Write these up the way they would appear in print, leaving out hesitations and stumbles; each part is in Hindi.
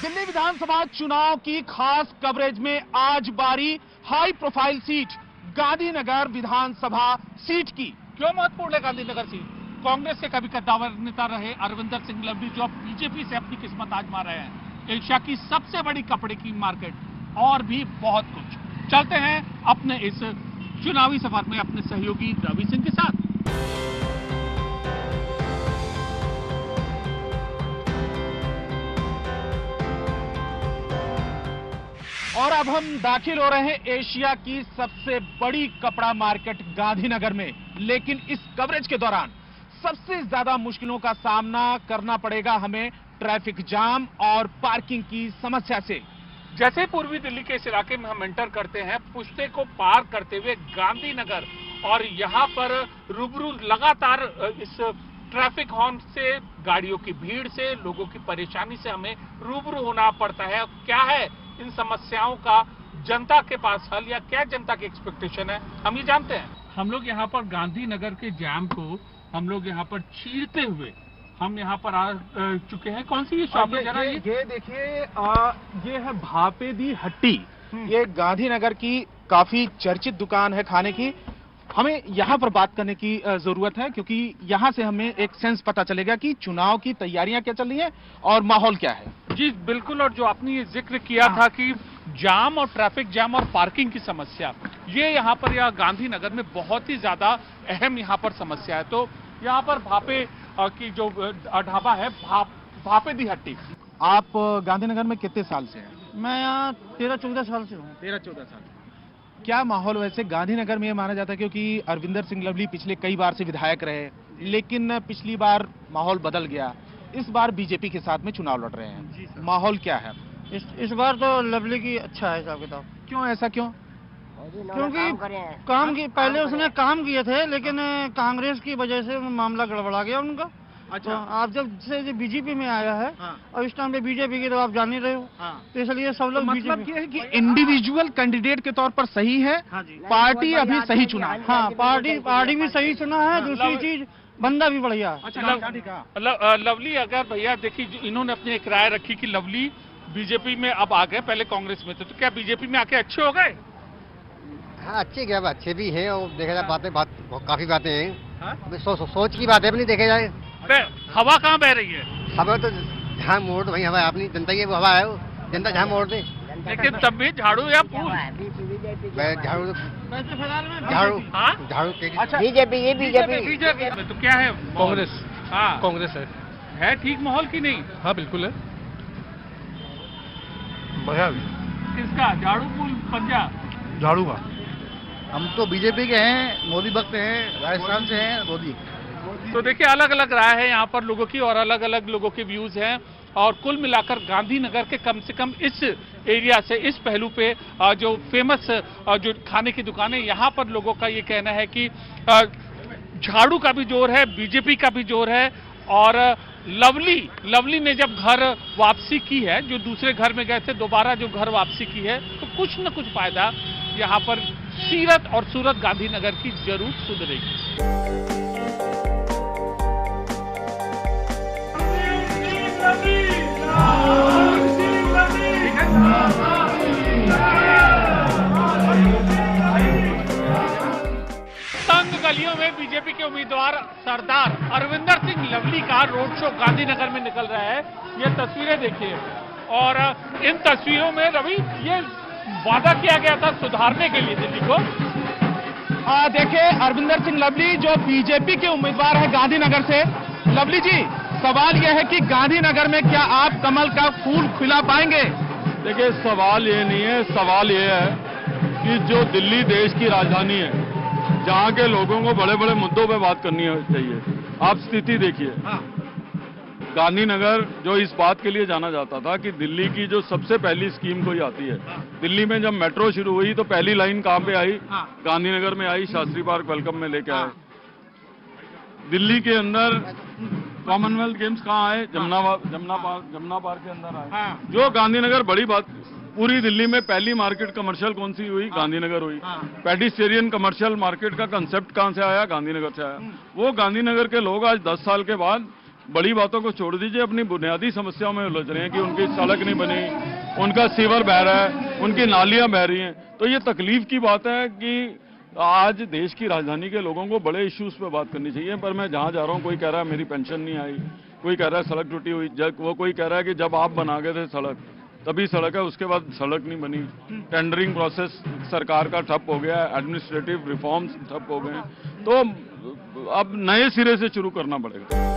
दिल्ली विधानसभा चुनाव की खास कवरेज में आज बारी हाई प्रोफाइल सीट गांधीनगर विधानसभा सीट की। क्यों महत्वपूर्ण है गांधीनगर सीट? कांग्रेस के कभी कद्दावर नेता रहे अरविंदर सिंह लवली जो अब बीजेपी से अपनी किस्मत आजमा रहे हैं। एशिया की सबसे बड़ी कपड़े की मार्केट और भी बहुत कुछ। चलते हैं अपने इस चुनावी सफर में अपने सहयोगी रवि सिंह के साथ। और अब हम दाखिल हो रहे हैं एशिया की सबसे बड़ी कपड़ा मार्केट गांधीनगर में। लेकिन इस कवरेज के दौरान सबसे ज्यादा मुश्किलों का सामना करना पड़ेगा हमें ट्रैफिक जाम और पार्किंग की समस्या से। जैसे पूर्वी दिल्ली के इस इलाके में हम एंटर करते हैं पुश्ते को पार करते हुए गांधीनगर, और यहां पर रूबरू लगातार इस ट्रैफिक हॉर्न से, गाड़ियों की भीड़ से, लोगों की परेशानी से हमें रूबरू होना पड़ता है। क्या है इन समस्याओं का जनता के पास हल, या क्या जनता की एक्सपेक्टेशन है, हम ये जानते हैं। हम लोग यहाँ पर गांधीनगर के जाम को हम लोग यहाँ पर चीरते हुए हम यहाँ पर आ चुके हैं। कौन सी ये शॉप है जरा? ये देखिए, ये है भापे दी हट्टी। ये गांधीनगर की काफी चर्चित दुकान है खाने की। हमें यहाँ पर बात करने की जरूरत है क्योंकि यहाँ से हमें एक सेंस पता चलेगा कि चुनाव की तैयारियां क्या चल रही हैं और माहौल क्या है। जी बिल्कुल, और जो आपने ये जिक्र किया था कि जाम और ट्रैफिक जाम और पार्किंग की समस्या, ये यहाँ पर या गांधीनगर में बहुत ही ज्यादा अहम यहाँ पर समस्या है। तो यहाँ पर भापे की जो ढाबा है, भापे दी हट्टी। आप गांधीनगर में कितने साल से हैं? मैं यहाँ 13-14 साल से हूँ। 13-14 साल। क्या माहौल वैसे गांधीनगर में ये माना जाता है क्योंकि अरविंदर सिंह लवली पिछले कई बार से विधायक रहे, लेकिन पिछली बार माहौल बदल गया, इस बार बीजेपी के साथ में चुनाव लड़ रहे हैं। माहौल क्या है इस बार? तो लवली की अच्छा है हिसाब किताब। क्यों ऐसा क्यों? क्योंकि काम की पहले उसने काम किए थे, लेकिन कांग्रेस की वजह से मामला गड़बड़ा गया उनका। अच्छा, तो आप जब से बीजेपी में आया है, हाँ। और इस टाइम पे बीजेपी की तो आप जान ही रहे हो, हाँ। तो इसलिए सब लोग, तो मतलब ये है कि इंडिविजुअल कैंडिडेट के तौर पर सही है, हाँ जी। पार्टी अभी सही चुना, हाँ पार्टी भी सही चुना है। दूसरी चीज बंदा भी बढ़िया। अच्छा, लवली अगर भैया देखिए, इन्होंने अपनी एक राय रखी कि लवली बीजेपी में अब आ गए, पहले कांग्रेस में थे, तो क्या बीजेपी में आके अच्छे हो गए? हाँ, अच्छे क्या, अच्छे भी हैं और देखा जाए बातें काफी बातें हैं। सोच की बात है अपनी, देखे जाए। हवा कहाँ बह रही है? हवा तो जहाँ मोड़ तो वही हवा है अपनी, जनता की वो हवा है, जनता जहाँ मोड़ दे। लेकिन तब भी झाड़ू या फूल? झाड़ू। अच्छा, बीजेपी। तो क्या है? कांग्रेस। हाँ, कांग्रेस है ठीक माहौल की नहीं? हाँ बिल्कुल है, बढ़िया। किसका? झाड़ू फूल पंजा? झाड़ू का। हम तो बीजेपी के हैं, मोदी भक्त हैं, राजस्थान से हैं मोदी। तो देखिए, अलग अलग राय है यहाँ पर लोगों की और अलग अलग लोगों के व्यूज हैं, और कुल मिलाकर गांधीनगर के कम से कम इस एरिया से, इस पहलू पे जो फेमस जो खाने की दुकान है, यहाँ पर लोगों का ये कहना है कि झाड़ू का भी जोर है, बीजेपी का भी जोर है। और लवली ने जब घर वापसी की है, जो दूसरे घर में गए थे, दोबारा जो घर वापसी की है, तो कुछ न कुछ फायदा यहाँ पर सीरत और सूरत गांधीनगर की जरूर सुधरेगी। तंग गलियों में बीजेपी के उम्मीदवार सरदार अरविंदर सिंह लवली का रोड शो गांधीनगर में निकल रहा है। ये तस्वीरें देखिए, और इन तस्वीरों में रवि, ये वादा किया गया था सुधारने के लिए दिल्ली को। देखिए, अरविंदर सिंह लवली जो बीजेपी के उम्मीदवार है गांधीनगर से। लवली जी, सवाल यह है कि गांधीनगर में क्या आप कमल का फूल खिला पाएंगे? देखिए, सवाल ये नहीं है, सवाल ये है कि जो दिल्ली देश की राजधानी है, जहाँ के लोगों को बड़े बड़े मुद्दों पे बात करनी चाहिए। आप स्थिति देखिए, हाँ। गांधीनगर जो इस बात के लिए जाना जाता था कि दिल्ली की जो सबसे पहली स्कीम कोई आती है, हाँ। दिल्ली में जब मेट्रो शुरू हुई तो पहली लाइन कहाँ पे आई? हाँ। गांधीनगर में आई, शास्त्री पार्क वेलकम में लेके आए। दिल्ली के अंदर कॉमनवेल्थ गेम्स कहाँ आए? जमुना पार्क के अंदर आए। हाँ। जो गांधीनगर बड़ी बात, पूरी दिल्ली में पहली मार्केट कमर्शियल कौन सी हुई? गांधीनगर हुई। पेडिस्टेरियन कमर्शियल मार्केट का कंसेप्ट कहां से आया? गांधीनगर से आया। वो गांधीनगर के लोग आज 10 साल के बाद बड़ी बातों को छोड़ दीजिए, अपनी बुनियादी समस्याओं में उलझ रहे हैं कि उनकी सड़क नहीं बनी, उनका सीवर बह रहा है, उनकी नालियां बह रही हैं। तो ये तकलीफ की बात है कि आज देश की राजधानी के लोगों को बड़े इश्यूज पे बात करनी चाहिए। पर मैं जहां जा रहा हूं, कोई कह रहा है मेरी पेंशन नहीं आई, कोई कह रहा है सड़क टूटी हुई, वो कोई कह रहा है कि जब आप बना गए थे सड़क तभी सड़क है, उसके बाद सड़क नहीं बनी। टेंडरिंग प्रोसेस सरकार का ठप हो गया है, एडमिनिस्ट्रेटिव रिफॉर्म्स ठप हो गए हैं, तो अब नए सिरे से शुरू करना पड़ेगा।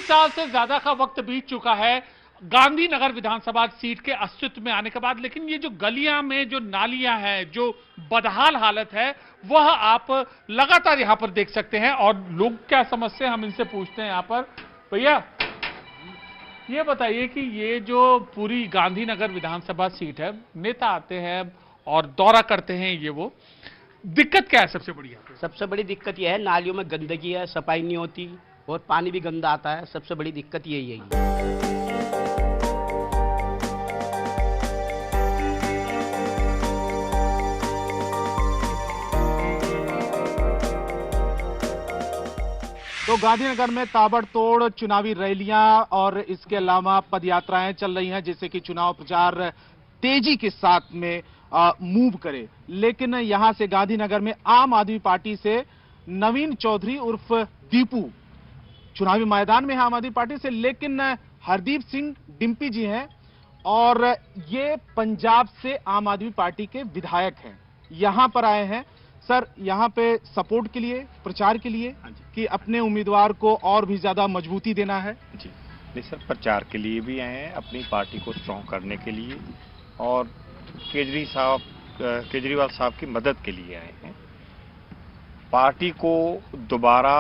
साल से ज्यादा का वक्त बीत चुका है गांधीनगर विधानसभा सीट के अस्तित्व में आने के बाद, लेकिन ये जो गलियां में जो नालियां हैं, जो बदहाल हालत है, वह आप लगातार यहां पर देख सकते हैं। और लोग क्या समस्या, हम इनसे पूछते हैं यहां पर। भैया ये बताइए कि ये जो पूरी गांधीनगर विधानसभा सीट है, नेता आते हैं और दौरा करते हैं, ये वो दिक्कत क्या है सबसे बड़ी? सबसे बड़ी दिक्कत यह है, नालियों में गंदगी है, सफाई नहीं होती और पानी भी गंदा आता है। सबसे बड़ी दिक्कत यही है। तो गांधीनगर में ताबड़तोड़ चुनावी रैलियां और इसके अलावा पदयात्राएं चल रही हैं, जिससे कि चुनाव प्रचार तेजी के साथ में मूव करे। लेकिन यहां से गांधीनगर में आम आदमी पार्टी से नवीन चौधरी उर्फ दीपू चुनावी मैदान में है आम आदमी पार्टी से, लेकिन हरदीप सिंह डिम्पी जी हैं और ये पंजाब से आम आदमी पार्टी के विधायक हैं। यहां पर आए हैं सर, यहां पे सपोर्ट के लिए, प्रचार के लिए, कि अपने उम्मीदवार को और भी ज्यादा मजबूती देना है? जी नहीं सर, प्रचार के लिए भी आए हैं, अपनी पार्टी को स्ट्रॉन्ग करने के लिए और केजरीवाल साहब की मदद के लिए आए हैं। पार्टी को दोबारा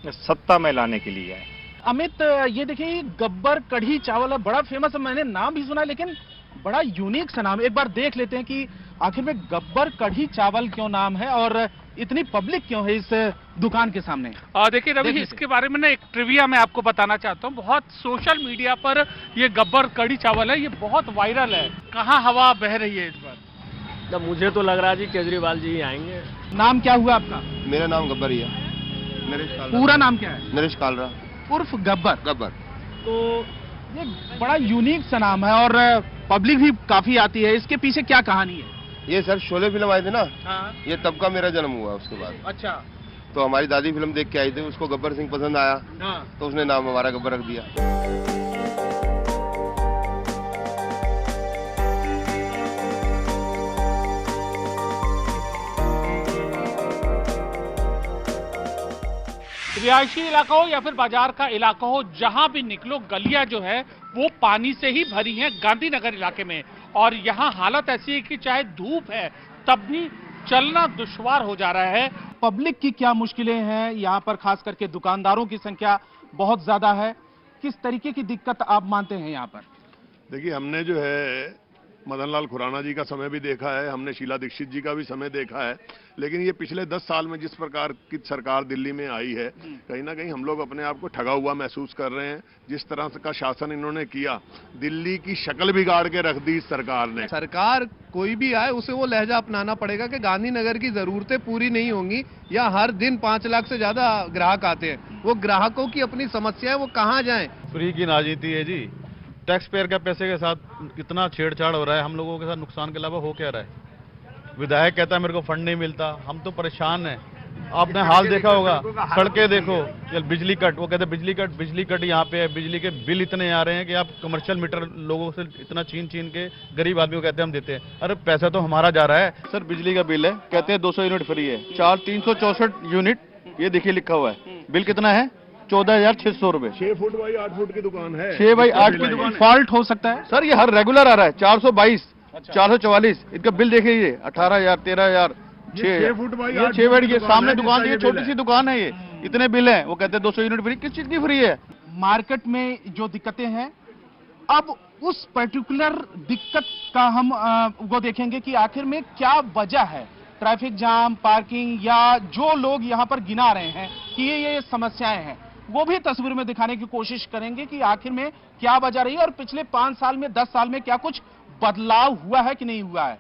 सत्ता में लाने के लिए आए। अमित, ये देखिए गब्बर कढ़ी चावल है, बड़ा फेमस है, मैंने नाम भी सुना, लेकिन बड़ा यूनिक सा नाम। एक बार देख लेते हैं कि आखिर में गब्बर कढ़ी चावल क्यों नाम है और इतनी पब्लिक क्यों है इस दुकान के सामने। देखिए रवि, इसके बारे में ना एक ट्रिविया मैं आपको बताना चाहता हूँ। बहुत सोशल मीडिया पर ये गब्बर कढ़ी चावल है, ये बहुत वायरल है। कहाँ हवा बह रही है इस बार? तो मुझे तो लग रहा है जी केजरीवाल जी आएंगे। नाम क्या हुआ आपका? मेरा नाम गब्बर ही है। पूरा नाम क्या है? नरेश कालरा उर्फ गब्बर। गब्बर। तो ये बड़ा यूनिक सा नाम है और पब्लिक भी काफी आती है। इसके पीछे क्या कहानी है? ये सर शोले फिल्म आई थी ना, हाँ। ये तब का मेरा जन्म हुआ उसके बाद। अच्छा। तो हमारी दादी फिल्म देख के आई थी, उसको गब्बर सिंह पसंद आया, हाँ। तो उसने नाम हमारा गब्बर रख दिया। रिहायशी इलाका हो या फिर बाजार का इलाका हो, जहां भी निकलो गलियां जो है वो पानी से ही भरी हैं गांधीनगर इलाके में। और यहां हालत ऐसी है कि चाहे धूप है तब भी चलना दुश्वार हो जा रहा है। पब्लिक की क्या मुश्किलें हैं यहाँ पर, खास करके दुकानदारों की संख्या बहुत ज्यादा है। किस तरीके की दिक्कत आप मानते हैं यहाँ पर? देखिए, हमने जो है मदन लाल खुराना जी का समय भी देखा है, हमने शीला दीक्षित जी का भी समय देखा है, लेकिन ये पिछले 10 साल में जिस प्रकार की सरकार दिल्ली में आई है, कहीं ना कहीं हम लोग अपने आप को ठगा हुआ महसूस कर रहे हैं। जिस तरह का शासन इन्होंने किया, दिल्ली की शक्ल बिगाड़ के रख दी इस सरकार ने। सरकार कोई भी आए उसे वो लहजा अपनाना पड़ेगा कि गांधीनगर की जरूरतें पूरी नहीं होंगी, या हर दिन 5 लाख से ज्यादा ग्राहक आते हैं, वो ग्राहकों की अपनी समस्या है, वो कहाँ जाएं? फ्री की राजनीति है जी, टैक्स पेयर के पैसे के साथ कितना छेड़छाड़ हो रहा है, हम लोगों के साथ नुकसान के अलावा हो क्या रहा है? विधायक कहता है मेरे को फंड नहीं मिलता, हम तो परेशान हैं। आपने हाल देखा होगा, सड़कें देखो, बिजली कट, वो कहते हैं बिजली कट यहाँ पे है, बिजली के बिल इतने आ रहे हैं कि आप कमर्शियल मीटर लोगों से इतना छीन के गरीब आदमी को कहते हैं हम देते हैं। अरे पैसा तो हमारा जा रहा है। सर बिजली का बिल है, कहते हैं 200 यूनिट फ्री है, 364 यूनिट, ये देखिए लिखा हुआ है। बिल कितना है? 14,600 रुपए। 6 फुट बाई 8 फुट की दुकान है। 6 बाई 8 की दुकान, फॉल्ट हो सकता है सर, ये हर रेगुलर आ रहा है। 422, 444, इनका बिल देखिए, 18,000, 13,000, 6 फुट बाई 6 बेड की सामने दुकान, ये छोटी सी दुकान है, ये इतने बिल है। वो कहते हैं 200 यूनिट फ्री। किस चीज की फ्री है? मार्केट में जो दिक्कतें हैं, अब उस पर्टिकुलर दिक्कत का हम वो देखेंगे कि आखिर में क्या वजह है। ट्रैफिक जाम, पार्किंग, या जो लोग यहाँ पर गिना रहे हैं कि ये समस्याएं हैं, वो भी तस्वीर में दिखाने की कोशिश करेंगे कि आखिर में क्या वजह रही है और पिछले 5 साल में 10 साल में क्या कुछ बदलाव हुआ है कि नहीं हुआ है।